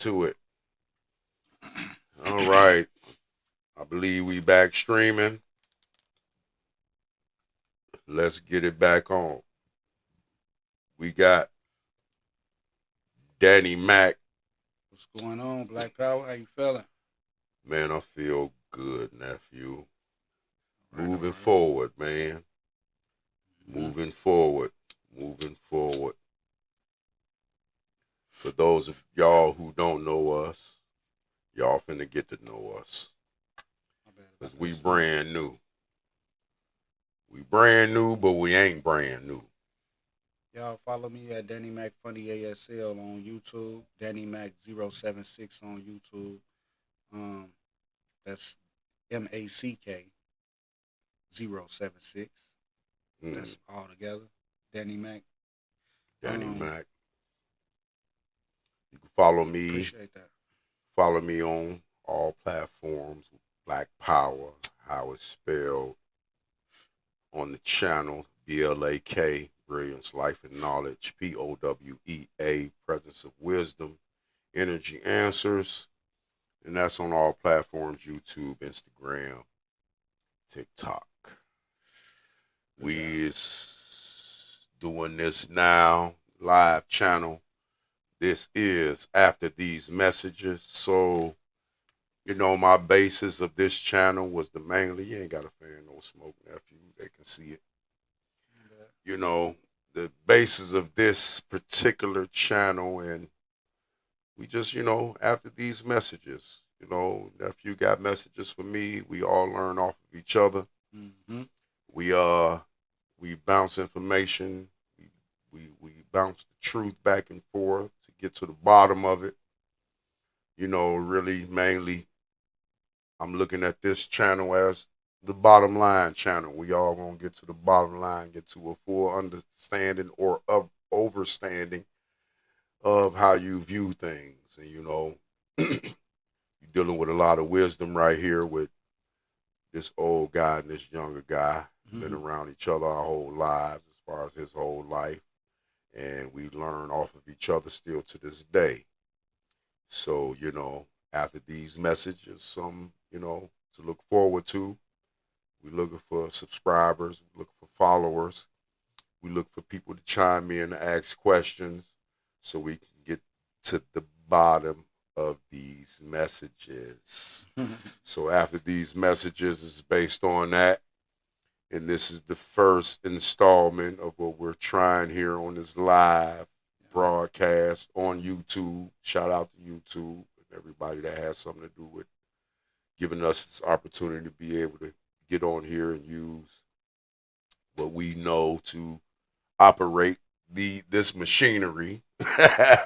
to it. All right. I believe we back streaming. Let's get it back on. We got Danny Mac. What's going on, Black Power? How you feeling? Man, I feel good, nephew. All Moving right. forward, man. Mm-hmm. Moving forward. Moving forward. For those of y'all who don't know us, y'all finna get to know us. My bad Because about we that, Slim. brand new. We brand new, but we ain't brand new. Y'all follow me at Danny Mac Funny ASL on YouTube. Danny Mac 076 on YouTube. Um, that's MACK 076. Mm, That's all together. Danny Mac. Danny Um, Mac. You can follow yeah, me. appreciate that. Follow me on all platforms. Black Power, how it's spelled on the channel. BLAK, Brilliance, Life and Knowledge. POWEA, Presence of Wisdom. Energy Answers. And that's on all platforms: YouTube, Instagram, TikTok. For sure. We is doing this now, live channel. This is after these messages. So, my basis of this channel was the mainly, you ain't got a fan, no smoke, nephew. They can see it. My bad. You know, the basis of this particular channel, and we just, after these messages, nephew got messages for me. We all learn off of each other. Mm-hmm. We uh we bounce information. We bounce the truth back and forth to get to the bottom of it. Really mainly I'm looking at this channel as the bottom line channel. We all gonna get to the bottom line, get to a full understanding or of overstanding of how you view things. And you're dealing with a lot of wisdom right here with this old guy and this younger guy. Been Mm-hmm. around each other our whole lives as far as his whole life. And we learn off of each other still to this day. So, after these messages, some, to look forward to. We're looking for subscribers, we're looking for followers. We look for people to chime in and ask questions so we can get to the bottom of these messages. So after these messages is based on that. And this is the first installment of what we're trying here on this live broadcast on YouTube. Shout out to YouTube and everybody that has something to do with giving us this opportunity to be able to get on here and use what we know to operate this machinery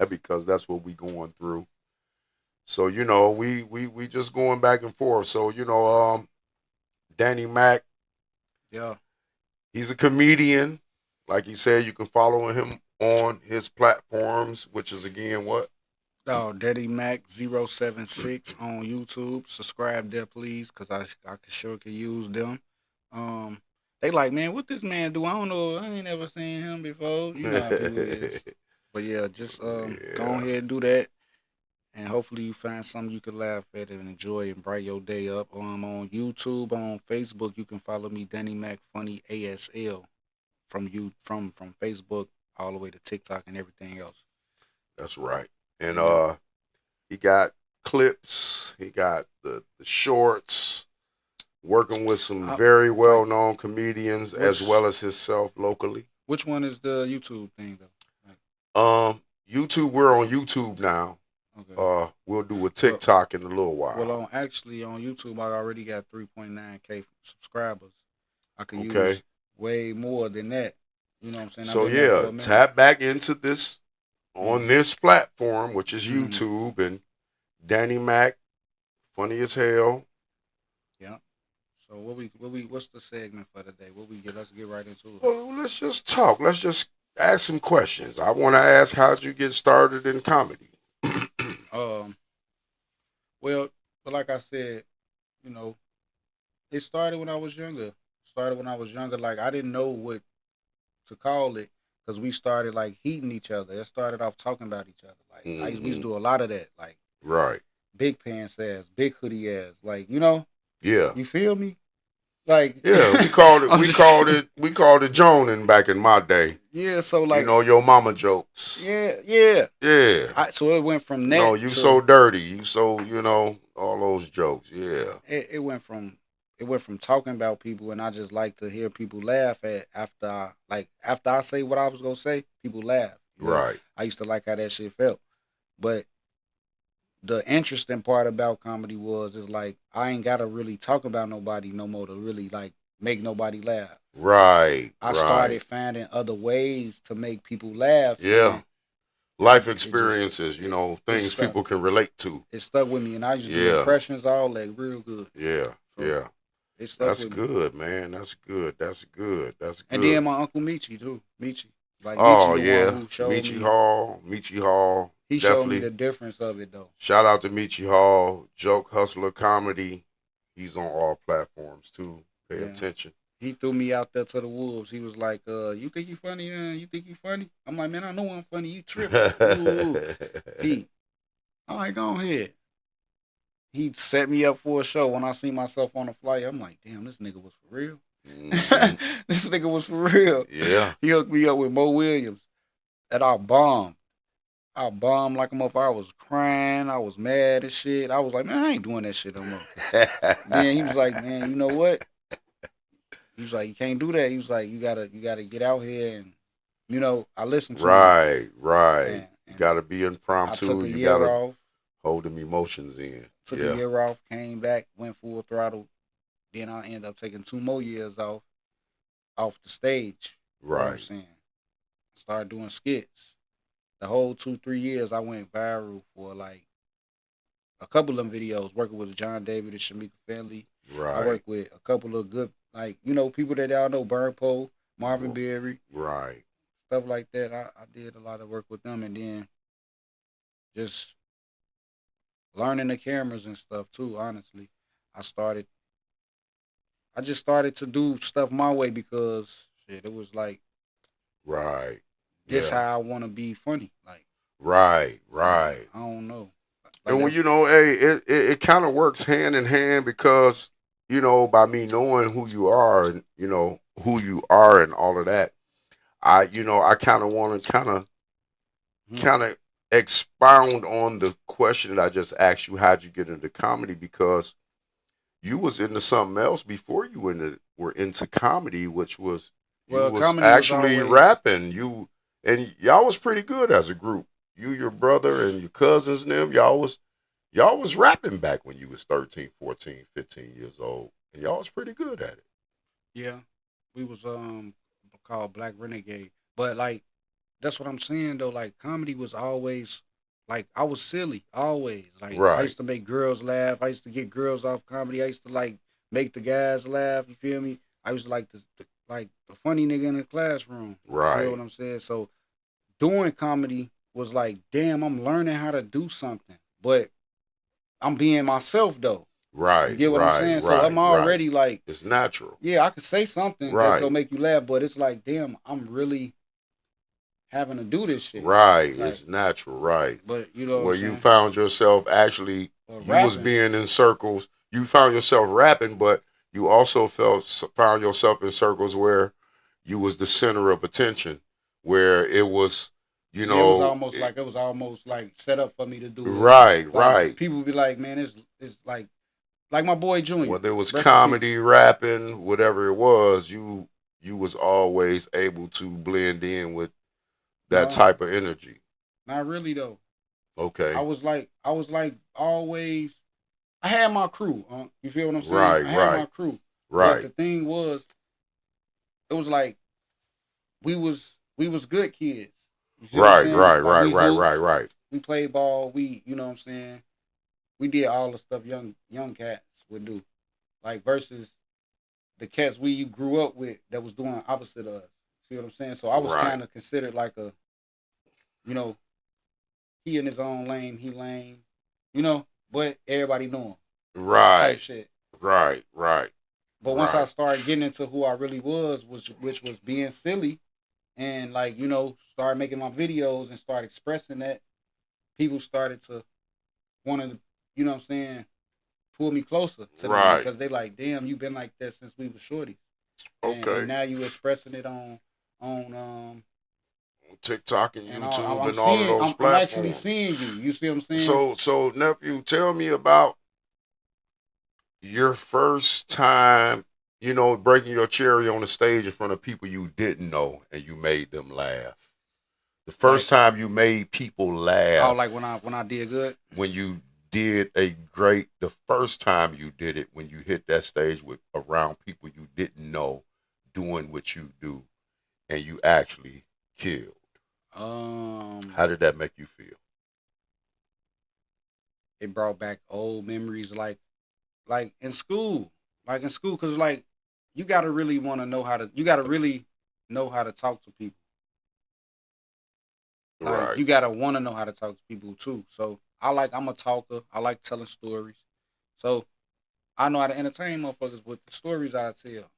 because that's what we going through. So we just going back and forth. So Danny Mac, Yeah. he's a comedian. Like he said, you can follow him on his platforms, which is again what? Oh, Daddy Mac 076 on YouTube. Subscribe there, please, cause I sure could use them. Um, they like, man, what this man do? I don't know. I ain't never seen him before. You know how people is. But yeah, just go Yeah, ahead and do that, and hopefully you find something you can laugh at and enjoy and brighten your day up. On YouTube, on Facebook, you can follow me, Danny Mac Funny ASL, from Facebook all the way to TikTok and everything else. that's right. And Yeah. he got clips, he got the shorts, working with some I, very like well known comedians as which well as himself locally. Which one is the YouTube thing though? Like, YouTube, we're on YouTube now. okay. We'll do a Well, TikTok in a little well, while. on actually on YouTube, I already got 3.9K subscribers. I could Okay. use way more than that. You know what I'm saying? I've So been there for yeah, a minute. tap back into this on Mhm. this platform, which is Mhm. YouTube, and Danny Mac, funny as hell. Yeah. So what's the segment for today? What we get? Let's get right into it. Well, let's just talk. Let's just ask some questions. I want to ask, how'd you get started in comedy? Um. Well, but like I said, you know, it started when I was younger. Started when I was younger. Like I didn't know what to call it because we started like heating each other. It started off talking about each other. Like we used Mm-hmm. to do a lot of that. Like Right. big pants ass, big hoodie ass. Like, you know, Yeah. you feel me? Like, Yeah. We called it. I'm We just, called it. We called it Joning back in my day. yeah. So You like, know, your mama jokes. yeah, yeah. Yeah. So it went from You know, that you to so dirty. You so, all those jokes. Yeah. it went from talking about people, and I just like to hear people laugh at after I say what I was gonna say, people laugh. You know, Right. I used to like how that shit felt, but the interesting part about comedy is like I ain't gotta really talk about nobody no more to really like make nobody laugh. Right. I Right. started finding other ways to make people laugh, Yeah. and Life it just experiences, it things stuck. people can relate to. It stuck with me, and I used to do Yeah. impressions all like real good. Yeah. So Yeah. it stuck That's with me. good, man. That's good. That's good. That's And good. then my uncle Michi too. Michi, Oh the one yeah. who showed me. Michi Hall. He showed me Definitely. the difference of it though. Shout out to Michi Hall. Joke Hustler Comedy. He's on all platforms too. Pay Yeah. attention. He threw me out there to the wolves. He was like, you think you funny, man? You think you funny? I'm like, man, I know I'm funny. You tripping. Ooh. He, all right, go ahead. He set me up for a show. When I see myself on the flight, I'm like, damn, this nigga was for real. Hmm. This nigga was for real. Yeah. He hooked me up with Mo Williams. And I bombed. I bombed like a motherfucker. I was crying. I was mad and shit. I was like, man, I ain't doing that shit no more. Then he was like, man, you know what? He was like, you can't do that. He was like, you gotta get out here, and I listened to him, Right, right. You and gotta be I took impromptu. a You year gotta off. hold them emotions in. Took a Yeah. year off, came back, went full throttle. Then I ended up taking 2 more years off the stage. You know what I'm Right. saying? Started doing skits. The whole 2-3 years, I went viral for like a couple of them videos, working with John David and Shamika Finley. I Right. worked with a couple of good, like, people that y'all know, Burn Poe, Marvin Berry, Right. stuff like that. I did a lot of work with them, and then just learning the cameras and stuff too. Honestly, I started. I just started to do stuff my way because shit, it was like Right. this Yeah. how I want to be funny. Like, Right. and Right. I don't know. Like And when that's hey, it kind of works hand in hand because by me knowing who you are and who you are and all of that, I kind of want to hmm, kind of expound on the question that I just asked you. How'd you get into comedy? Because you was into something else before you were into comedy, which was you well, was comedy was actually always rapping. And y'all was pretty good as a group. You, your brother, and your cousins and them, y'all was rapping back when you was 13, 14, 15 years old. And y'all was pretty good at it. yeah. We was called Black Renegade, but like that's what I'm saying though. Like comedy was always like I was silly always. Like I Right, used to make girls laugh. I used to get girls off comedy. I used to like make the guys laugh. You feel me? I used to like the funny nigga in the classroom. You feel what right, I'm saying? So doing comedy was like, damn, I'm learning how to do something, but I'm being myself though. You right, get what I'm right, saying? So I'm right, right. already like, It's natural. yeah, I could say something that's gonna Right, make you laugh, but it's like, damn, I'm really having to do this shit. right. Like, It's natural, right. but you know what I'm Where you saying? found yourself actually, But you was rapping, being in circles. You found yourself rapping, but you also found yourself in circles where you was the center of attention, where it was, you yeah, it was know, almost like set up for me to do it. right, Like right. people be like, man, it's like my boy Junior. Whether it was Rest in peace. comedy, rapping, whatever it was, you was always able to blend in with that No, type of energy. not really though. Okay. I was like always. I had my crew. You feel what I'm saying? Right, I had my right, crew. But right, the thing was, it was like we was good kids. You see what I'm right, saying? right, Like right, we right, right, hooped, right. we played ball, we you know what I'm saying? We did all the stuff young cats would do. Like versus the cats we grew up with that was doing opposite of us. See what I'm saying? So I was Right, kind of considered like a, you know, he in his own lane, he lame, but everybody knew him type right, shit. right, right, But once I right, started getting into who I really was, which was being silly, and like start making my videos and start expressing that, people started to want to, you know what I'm saying, pull me closer to them Right. because they like, damn, you been like that since we were shorty, and Okay. now you expressing it on TikTok and and YouTube I'm and all of seeing, those I'm actually platforms. seeing you. You see what I'm saying? So nephew, tell me about your first time, breaking your cherry on the stage in front of people you didn't know and you made them laugh. The Like, first time you made people oh, laugh like when I did good. when you did the first time you did it when you hit that stage with around people you didn't know doing what you do and you actually killed. Um, How did that make you feel? it brought back old memories, like in school, because like you gotta really want to know how to, you gotta really know how to talk to people. Like Right. you gotta want to know how to talk to people too. So I'm a talker. I like telling stories. So I know how to entertain motherfuckers with the stories I tell.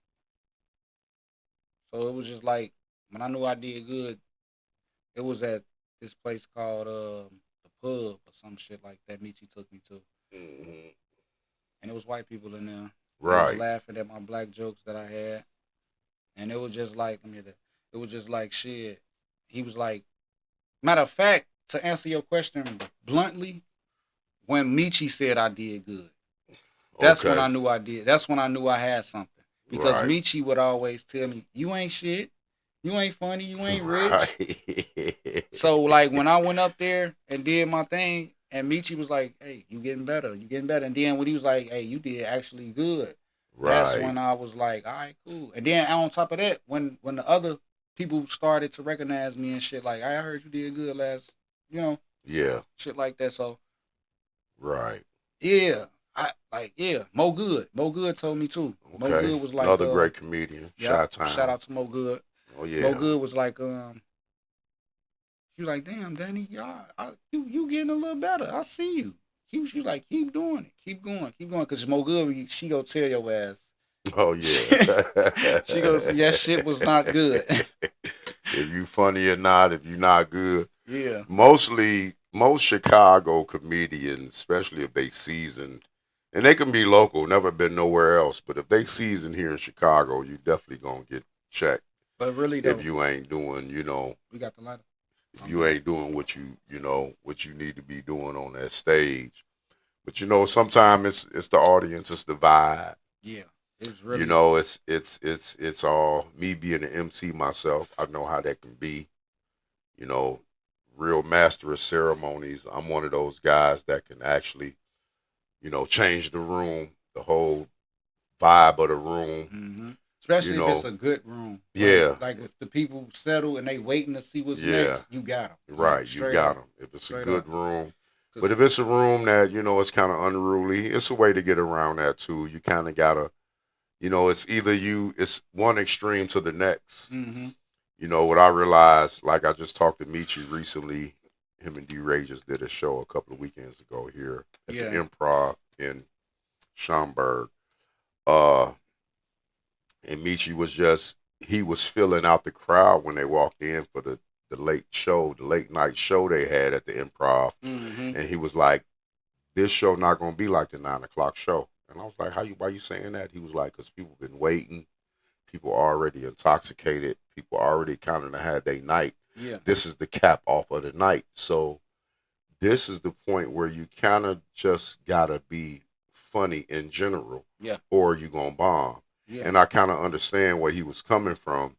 So it was just like when I knew I did good, it was at this place called the pub or some shit like that. Michi took me to, Hmm. and it was white people in there. They was Right. laughing at my black jokes that I had, and it was just like, let me hear that. It was just like shit. He was like, matter of fact, to answer your question bluntly, when Michi said I did good, that's when Okay. I knew I did. That's when I knew I had something. Because Right. Michi would always tell me, "You ain't shit. You ain't funny. You ain't rich." Right. So like when I went up there and did my thing, and Michi was like, "Hey, you getting better. You getting better." And then when he was like, "Hey, you did actually good," that's Right. when I was like, "All right, cool." And then on top of that, when the other people started to recognize me and shit, like, "I heard you did good last," you know, Yeah. shit like that. So Right. yeah, yeah, Mo Good. Mo Good told me too. Mo Okay. Good was like, Another great comedian. yep. Shot Shout Town. out to Mo Good. Oh Mo yeah. Good was like, she was like, damn, Danny, you getting a little better. I see you. She was like, keep doing it, keep going, cause Mo Good, she go tell your ass. Oh yeah. She goes, yeah, shit was not good. If you funny or not, if you're not good. Yeah, Most Chicago comedians, especially if they seasoned, and they can be local, never been nowhere else, but if they season here in Chicago, you definitely gonna get checked but really if though, you ain't doing, we got the lighter. if Oh you man, ain't doing what you need to be doing on that stage. But sometimes it's the audience, it's the vibe. yeah, it's really, It's all me being an MC myself. I know how that can be. You know, real master of ceremonies. I'm one of those guys that can actually, change the room, the whole vibe of the room. mm-hmm. You Especially if it's know, a good room. yeah, Like if the people settle and they waiting to see what's yeah, next, you got them. Like right. You straight got up, them. If it's a straight good up. room, 'Cause- but if it's a room that it's kind of unruly, it's a way to get around that too. You kind of gotta, it's either it's one extreme to the next. mm-hmm. What I realized, like I just talked to Michi recently. Him and D Ray just did a show a couple of weekends ago here at the Yeah, Improv in Schaumburg. Uh, and Michi was he was filling out the crowd when they walked in for the late night show they had at the Improv, mm-hmm. and he was like, "This show not gonna be like the 9 o'clock show." And I was like, Why you saying that?" He was like, "Cause people been waiting, people already intoxicated, people already kind of had their night. Yeah, This is the cap off of the night, so this is the point where you kind of just gotta be funny in general, yeah, or you gonna bomb." yeah. And I kind of understand where he was coming from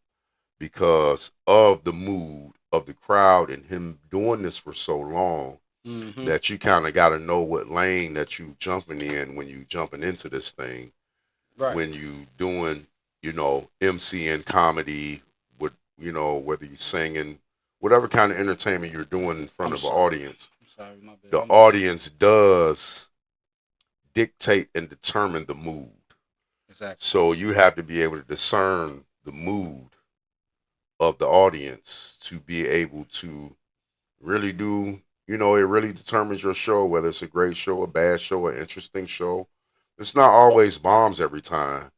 because of the mood of the crowd and him doing this for so long Mm-hmm. that you kind of got to know what lane that you jumping in when you jumping into this thing. Right. When you doing, MCing comedy, with whether you singing, whatever kind of entertainment you're doing in front I'm of an sorry. audience, I'm sorry, my bad. the I'm audience does dictate and determine the mood. exactly. So you have to be able to discern the mood of the audience to be able to really do, it really determines your show, whether it's a great show, a bad show, an interesting show. It's not always bombs every time,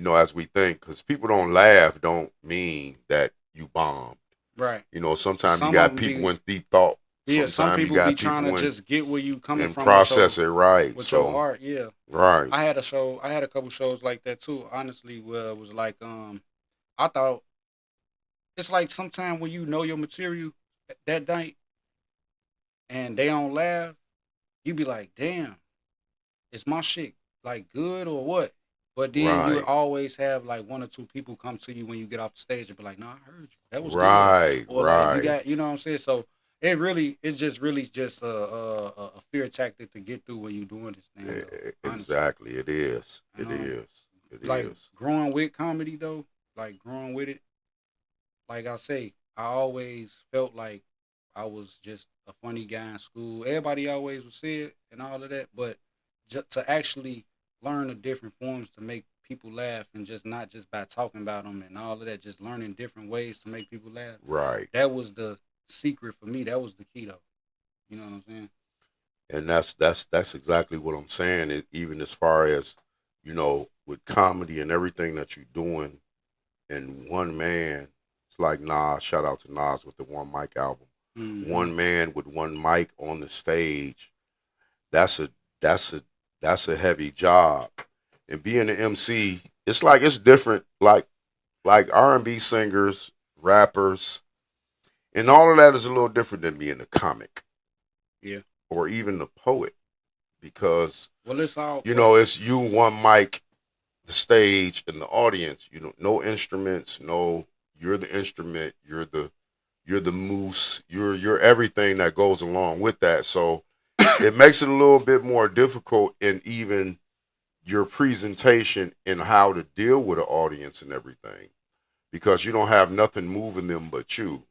as we think, because people don't laugh, don't mean that you bombed. Right. Sometimes you Some of got them people be in deep thought Yeah, some sometimes you people be got trying to people in just get where you coming and from with process it right. your So art. Yeah, right, I had a show. I had a couple shows like that too. Honestly, where it was like, I thought it's like sometimes when you know your material that night and they don't laugh, you be like, damn, is my shit like good or what? But then you right, always have like one or two people come to you when you get off the stage and be like, "No, I heard you. That was good." right, Or like you right. got, you know what I'm saying? So it's just really just a fear tactic to get through when you doing this thing though. Honestly, Exactly. It is. and It is. It like is. growing with comedy though, like growing with it, like I say, I always felt like I was just a funny guy in school. Everybody always would say it and all of that, but just to actually learn the different forms to make people laugh and just not just by talking about them and all of that, just learning different ways to make people laugh. Right. That was the secret for me. That was the key though. You know what I'm saying? And that's exactly what I'm saying. Even as far as with comedy and everything that you're doing, and one man, it's like Nas. Shout out to Nas with the One Mic album. Mm-hmm. One man with one mic on the stage. That's a that's a that's a heavy job. And being an MC, it's different. Like R&B singers, rappers, and all of that is a little different than being a comic Yeah. or even a poet because Well, it's all. Well, it's you, one mic, the stage, and the audience. No instruments, no. You're the instrument. You're the moose. You're everything that goes along with that. So it makes it a little bit more difficult in even your presentation and how to deal with an audience and everything because you don't have nothing moving them but you.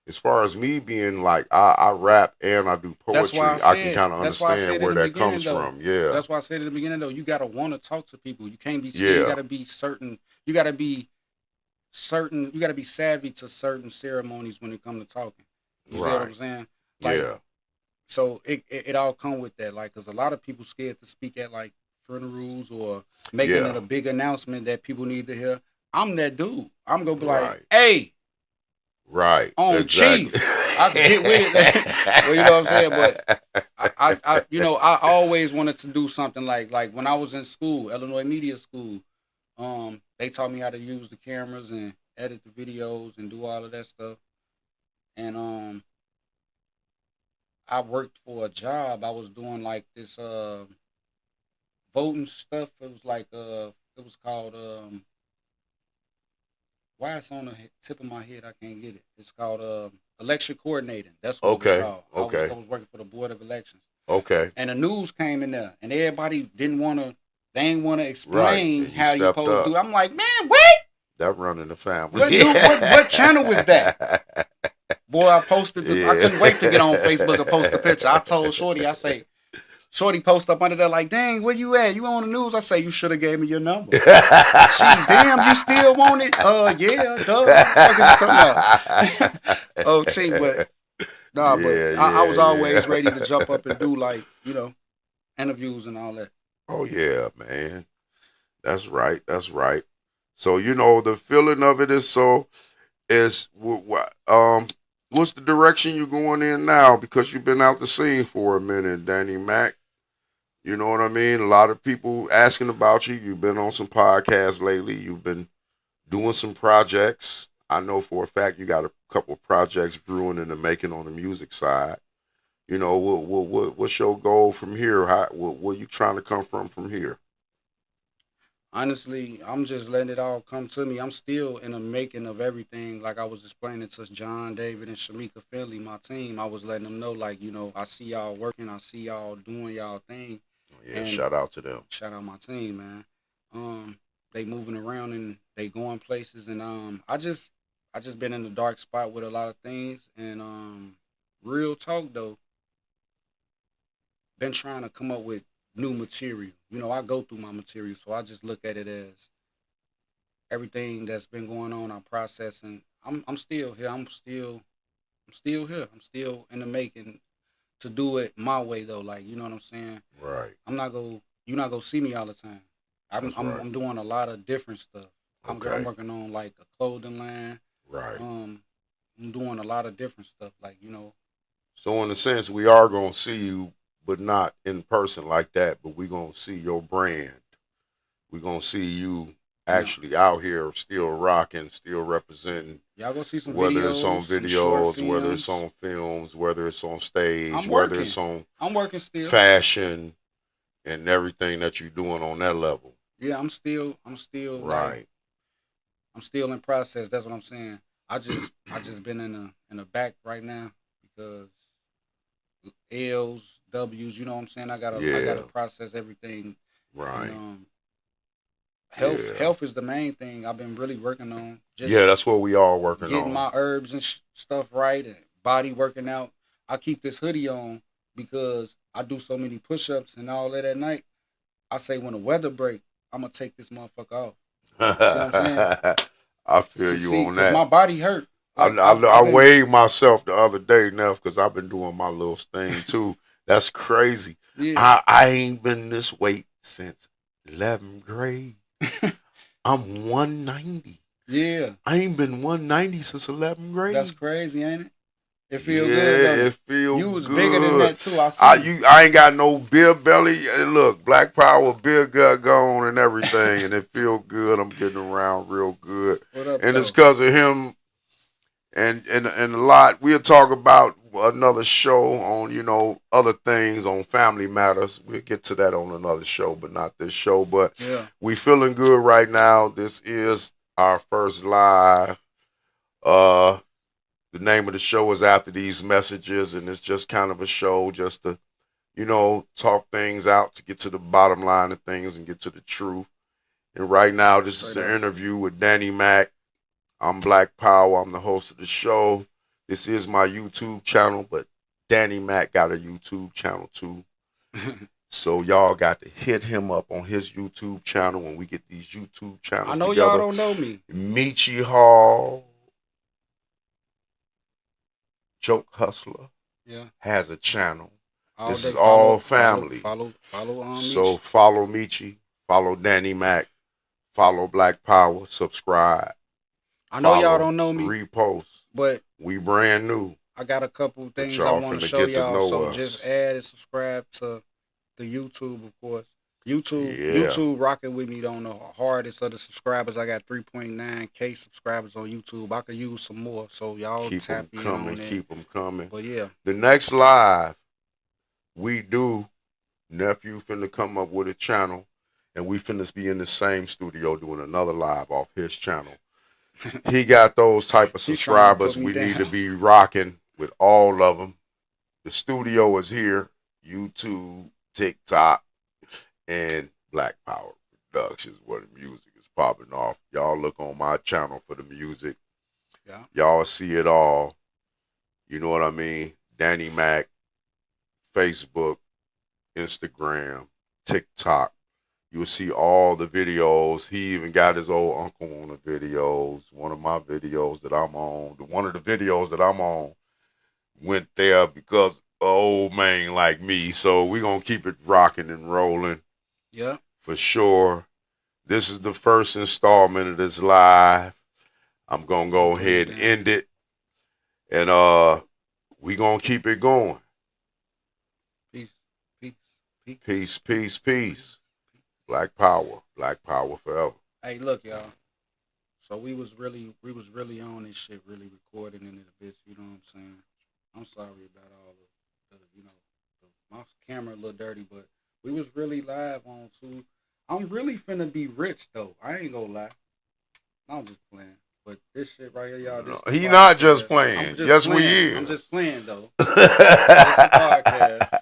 As far as me being like I rap and I do that's why I poetry, I can said. kind of That's why I understand said in where the that comes beginning though. from. Yeah, That's why I said in the beginning though. You gotta want to talk to people. You can't be scared. You yeah, gotta be certain. You gotta be certain. You gotta be savvy to certain ceremonies when it comes to talking. You see what I'm right, saying? Like yeah, so, it all come with that. Like, cause a lot of people scared to speak at like funerals or making it yeah, a big announcement that people need to hear. I'm that dude. I'm gonna be like, right, hey, right, on exactly. chief. I can get with it. Well, you know what I'm saying? But I always wanted to do something like when I was in school, Illinois Media School. They taught me how to use the cameras and edit the videos and do all of that stuff. And I worked for a job. I was doing like this voting stuff. It was like it was called why it's on the tip of my head I can't get it. It's called election coordinating. That's what it was Okay, called. I okay, was working for the board of elections. okay, And the news came in there, and everybody didn't want to. They ain't want to right. explain And you how you stepped supposed to up. do. I'm like, man, what? That run in the family. What new? What channel was that? Boy, I posted. I Yeah. couldn't wait to get on Facebook and post the picture. I told Shorty, I say, Shorty post up under there like, dang, where you at? You on the news? I say, you should have gave me your number. She, damn, you still want it? Yeah, duh. What the fuck is you talking about? Oh, gee, but nah, but Yeah, I was yeah, always ready to yeah. jump up and do like, interviews and all that. Oh yeah, man. That's right. That's right. So the feeling of it is what's the direction you're going in now? Because you've been out the scene for a minute, Danny Mac. You know what I mean? A lot of people asking about you. You've been on some podcasts lately. You've been doing some projects. I know for a fact you got a couple of projects brewing in the making on the music side. What's your goal from here? Where you trying to come from here? Honestly, I'm just letting it all come to me. I'm still in the making of everything. Like I was explaining to John, David, and Shamika Finley, my team. I was letting them know, like, I see y'all working. I see y'all doing y'all thing. Yeah, And shout out to them. shout out my team, man. They moving around and they going places. And I just been in the dark spot with a lot of things. And real talk though, been trying to come up with new material. I go through my material, so I just look at it as everything that's been going on. I'm processing. I'm still here. I'm still here. I'm still in the making to do it my way though. Like you know what I'm saying. Right. You're not gonna see me all the time. I'm That's I'm, right. I'm doing a lot of different stuff. I'm Okay. working on like a clothing line. Right. I'm doing a lot of different stuff. Like So in a sense, we are gonna see you, but not in person like that. But we gonna see your brand. We gonna see you Yeah. actually out here, still rocking, still representing. Y'all go see some Whether it's videos, on some short videos, whether it's films. on films, whether it's on stage, I'm whether working. it's on I'm working still. fashion, and everything that you're doing on that level. Yeah, I'm still like Right. I'm still in process. That's what I'm saying. I just been in the back right now because L's, W's, you know what I'm saying? I Yeah. gotta process everything and Right. Yeah. health is the main thing I've been really working on. Yeah, Just that's what we all working getting on. my herbs and stuff right and body working out. I keep this hoodie on because I do so many push-ups and all that at night. I say when the weather break, I'm gonna take this motherfucker off. You see what I'm saying? I feel To you see, on cause my that. body hurt. I, Like I, I've I been, weighed myself the other day, Neff, because I've been doing my little thing too. That's crazy. yeah, I ain't been this weight since 11th grade. I'm 190. yeah. I ain't been 190 since 11th That's grade. crazy, ain't it? It feel good, don't Yeah, it? it feel You was bigger than good. that too. I see. I ain't got no beer belly. Look, Black Power beer gut gone and everything, and it feel good. I'm getting around real good, What up, and it's though? because of him and a lot. We'll talk about another show on other things on family matters. We'll get to that on another show, but not this show. But Yeah. we feeling good right now. This is our first live. Uh, the name of the show is After These Messages, and it's just kind of a show just to, talk things out to get to the bottom line of things and get to the truth. And right now, this is Straight an up. interview with Danny Mac. I'm Black Power. I'm the host of the show. This is my YouTube channel, but Danny Mac got a YouTube channel too. So y'all got to hit him up on his YouTube channel when we get these YouTube I channels know y'all together. don't know me. Michi Hall, Joke Hustler, Yeah. has a channel. All This day is all follow family. So Meech. follow Michi, follow Danny Mac, follow Black Power, subscribe, I know y'all follow, don't know me, repost. but We brand new, I got a couple but things I y'all want to finna show get to y'all. know So just us. add and subscribe to the YouTube, of course. Yeah. YouTube rocking with me on the hardest of the subscribers. I got 3.9K subscribers on YouTube. I could use some more, so y'all Keep tap them in coming, on that. keep them coming. But yeah, The next live we do, nephew finna come up with a channel, and we finna be in the same studio doing another live off his channel. He got those type of he's trying to put subscribers. me We need down. to be rocking with all of them. The studio is here, YouTube, TikTok, and Black Power Productions, where the music is popping off. Y'all look on my channel for the music. Yeah. Y'all see it all. You know what I mean? Danny Mac, Facebook, Instagram, TikTok. You'll see all the videos. He even got his old uncle on the videos. One of my videos that I'm on, one of the videos that I'm on went there because an old man like me. So we're going to keep it rocking and rolling Yeah. for sure. This is the first installment of this live. I'm going to go ahead and end it. And we going to keep it going. Peace. Peace. Peace. Peace, peace, peace. Black Power. Black Power forever. Hey, look, y'all. So we was really on this shit, really recording in this bitch. You know what I'm saying? I'm sorry about all the my camera a little dirty, but we was really live on too. I'm really finna be rich though. I ain't gonna lie. I'm just playing. But this shit right here, y'all. This He not just podcast. playing. I'm just Yes, playing. we is. I'm just playing though. This is podcast.